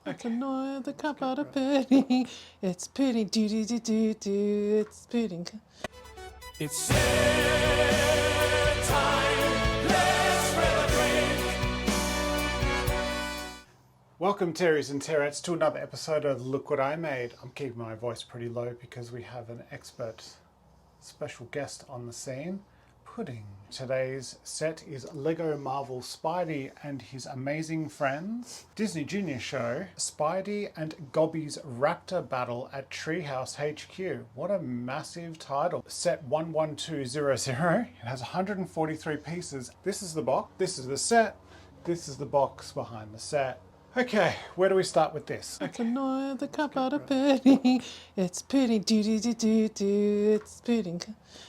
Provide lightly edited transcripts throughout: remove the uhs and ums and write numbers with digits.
It's annoying the cup out of pity. It's pity, do do do do do. It's pity. It's time, let's grab a drink. Welcome, Taeries and Taerettes, to another episode of Look What I Made. I'm keeping my voice pretty low because we have an expert special guest on the scene, Pudding. Today's set is Lego Marvel Spidey and his amazing friends. Disney Junior show, Spidey and Gobby's Raptor battle at Treehouse HQ. What a massive title. Set 11200. It has 143 pieces. This is the box. This is the set. This is the box behind the set. Okay, where do we start with this? It's annoying the cup out of pity. It's pity, do do do do do. It's pity.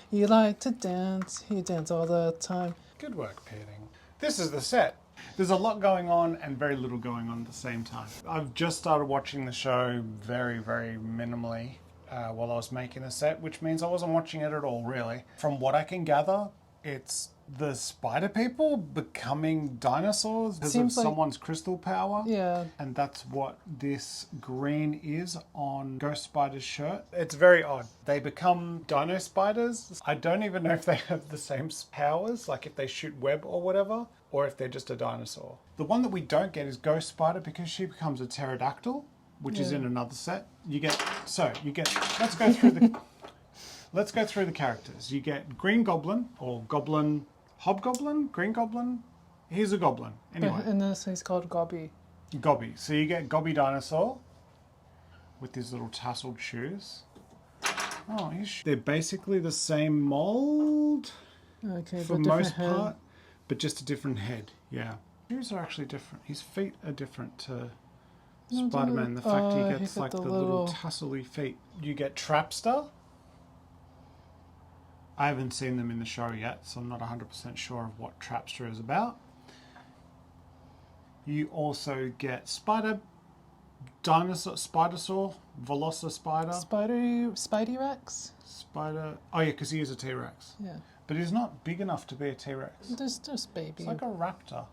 You like to dance. You dance all the time. Good work, Pudding. This is the set. There's a lot going on and very little going on at the same time. I've just started watching the show very, very minimally while I was making the set, which means I wasn't watching it at all, really. From what I can gather, it's the spider people becoming dinosaurs because of someone's crystal power. Yeah. And that's what this green is on Ghost Spider's shirt. It's very odd. They become dino spiders. I don't even know if they have the same powers, like if they shoot web or whatever, or if they're just a dinosaur. The one that we don't get is Ghost Spider because she becomes a pterodactyl, which is in another set. Let's go through the let's go through the characters. You get Green Goblin or Goblin Hobgoblin, Green Goblin. He's a goblin. Anyway. And this he's called Gobby. Gobby. So you get Gobby Dinosaur with his little tasseled shoes. Oh, they're basically the same mold for most part, but just a different head. Yeah. Shoes are actually different. His feet are different to Spider-Man. The fact he gets like the little tassel-y feet. You get Trapster. I haven't seen them in the show yet, so I'm not 100% sure of what Trapster is about. You also get Spider-Saw, Spidey-Rex? Oh yeah, because he is a T-Rex. Yeah. But he's not big enough to be a T-Rex. There's just baby. It's like a raptor.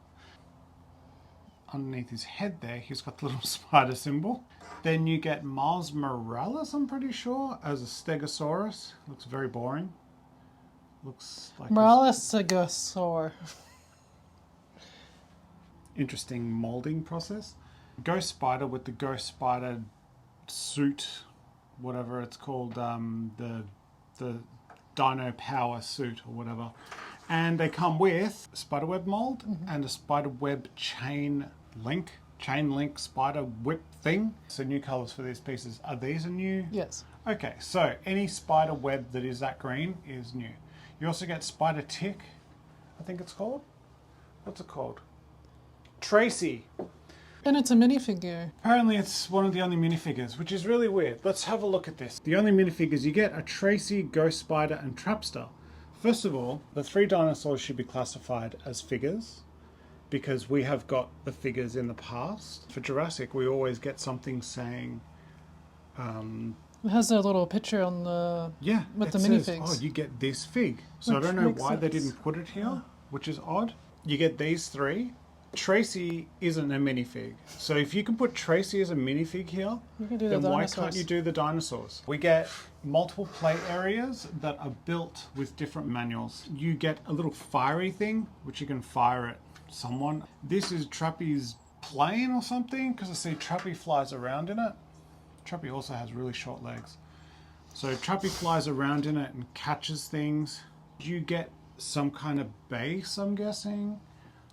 Underneath his head there, he's got the little spider symbol. Then you get Miles Morales, I'm pretty sure, as a Stegosaurus. Looks very boring. Looks like Morales-Stegosaur. Interesting molding process. Ghost Spider with the Ghost Spider suit, whatever it's called, the Dino Power suit or whatever. And they come with a spiderweb mold and a spiderweb chain link spider whip thing. So new colors for these pieces. Are these a new? Yes. Okay, so any spider web that is that green is new. You also get Spider Tick, I think it's called. What's it called? Tracy. And it's a minifigure. Apparently it's one of the only minifigures, which is really weird. Let's have a look at this. The only minifigures you get are Tracy, Ghost Spider, and Trapster. First of all, the three dinosaurs should be classified as figures because we have got the figures in the past. For Jurassic, we always get something saying... It has a little picture on the with the minifigs. Oh, you get this fig. So I don't know why they didn't put it here, which is odd. You get these three. Tracy isn't a minifig. So if you can put Tracy as a minifig here, then why can't you do the dinosaurs? We get multiple play areas that are built with different manuals. You get a little fiery thing, which you can fire at someone. This is Trappy's plane or something, because I see Trappy flies around in it. Trappy also has really short legs. So Trappy flies around in it and catches things. You get some kind of base, I'm guessing.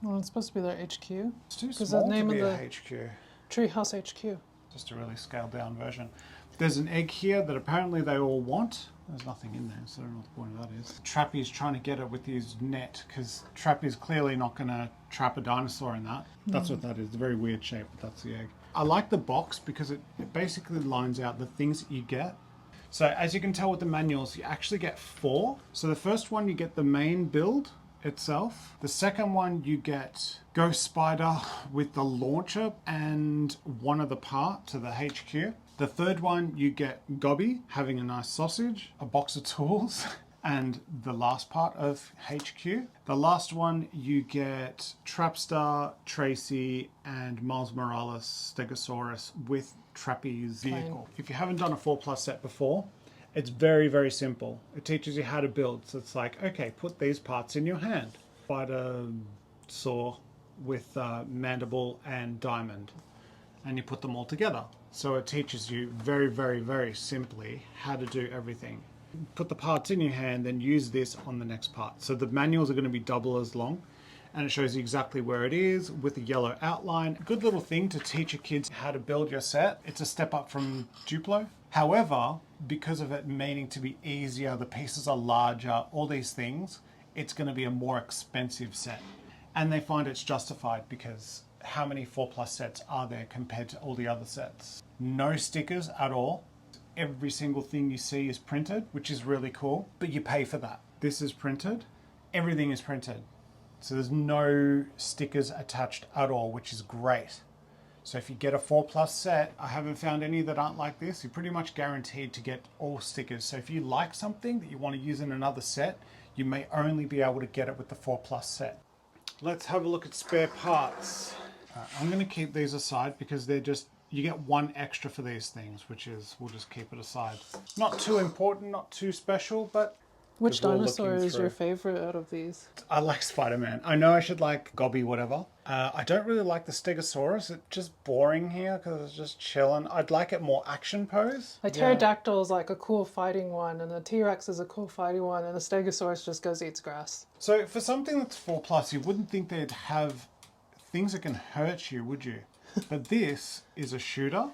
Well, it's supposed to be their HQ. It's too small to be a HQ. Treehouse HQ. Just a really scaled down version. There's an egg here that apparently they all want. There's nothing in there, so I don't know what the point of that is. Trappy's trying to get it with his net, because Trappy's clearly not going to trap a dinosaur in that. That's what that is. It's a very weird shape, but that's the egg. I like the box because it basically lines out the things that you get. So as you can tell with the manuals, you actually get 4. So the first one, you get the main build itself. The second one, you get Ghost Spider with the launcher and one of the part to the HQ. The third one, you get Gobby having a nice sausage, a box of tools, and the last part of HQ. The last one, you get Trapster, Tracy, and Miles Morales Stegosaurus with Trappy's vehicle. If you haven't done a 4+ set before, it's very, very simple. It teaches you how to build. So it's like, okay, put these parts in your hand. Spider saw with mandible and diamond, and you put them all together. So it teaches you very, very, very simply how to do everything. Put the parts in your hand, then use this on the next part. So the manuals are going to be double as long, and it shows you exactly where it is with a yellow outline. A good little thing to teach your kids how to build your set. It's a step up from Duplo. However, because of it meaning to be easier, the pieces are larger, all these things, it's going to be a more expensive set. And they find it's justified because how many 4+ sets are there compared to all the other sets? No stickers at all. Every single thing you see is printed, which is really cool, but you pay for that. This is printed. Everything is printed. So there's no stickers attached at all, which is great. So if you get a 4+ set, I haven't found any that aren't like this. You're pretty much guaranteed to get all stickers. So if you like something that you want to use in another set, you may only be able to get it with the 4+ set. Let's have a look at spare parts. I'm going to keep these aside because they're just, you get one extra for these things, which is, we'll just keep it aside. Not too important, not too special, but... Which dinosaur is your favorite out of these? I like Spider-Man. I know I should like Gobby, whatever. I don't really like the Stegosaurus. It's just boring here because it's just chilling. I'd like it more action pose. A pterodactyl is like a cool fighting one, and the T-Rex is a cool fighting one, and the Stegosaurus just goes eats grass. So for something that's 4+, you wouldn't think they'd have things that can hurt you, would you? But this is a shooter.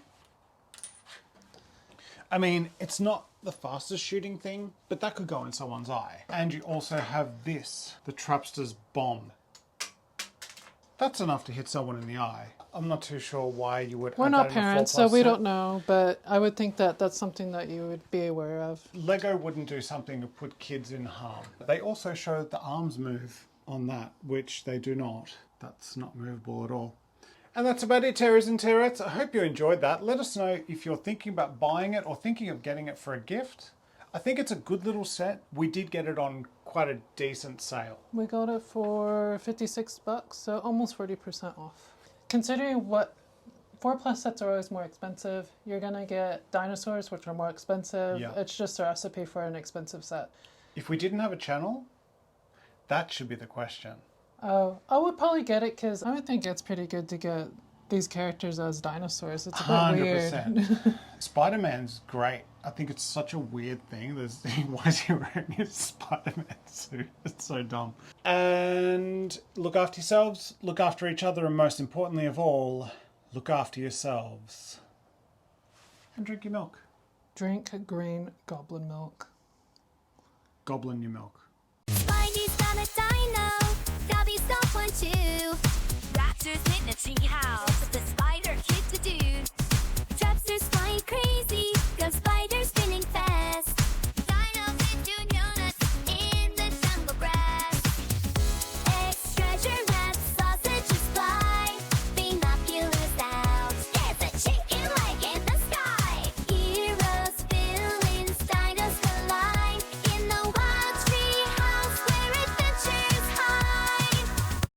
I mean, it's not the fastest shooting thing, but that could go in someone's eye. And you also have this, the Trapster's bomb. That's enough to hit someone in the eye. I'm not too sure why you would. We're not parents, so we don't know, but I would think that that's something that you would be aware of. Lego wouldn't do something to put kids in harm. They also show that the arms move on that, which they do not. That's not movable at all. And that's about it, Taeries and Taerettes. I hope you enjoyed that. Let us know if you're thinking about buying it or thinking of getting it for a gift. I think it's a good little set. We did get it on quite a decent sale. We got it for $56, so almost 40% off. Considering what 4+ sets are always more expensive, you're gonna get dinosaurs, which are more expensive. Yeah. It's just a recipe for an expensive set. If we didn't have a channel, that should be the question. Oh, I would probably get it because I would think it's pretty good to get these characters as dinosaurs. It's a bit weird. 100%. Spider-Man's great. I think it's such a weird thing. Why is he wearing his Spider-Man suit? It's so dumb. And look after yourselves, look after each other, and most importantly of all, look after yourselves. And drink your milk. Drink green goblin milk. Goblin your milk. Spidey's got a dino, Gobby's got one too. Raptor's in a treehouse.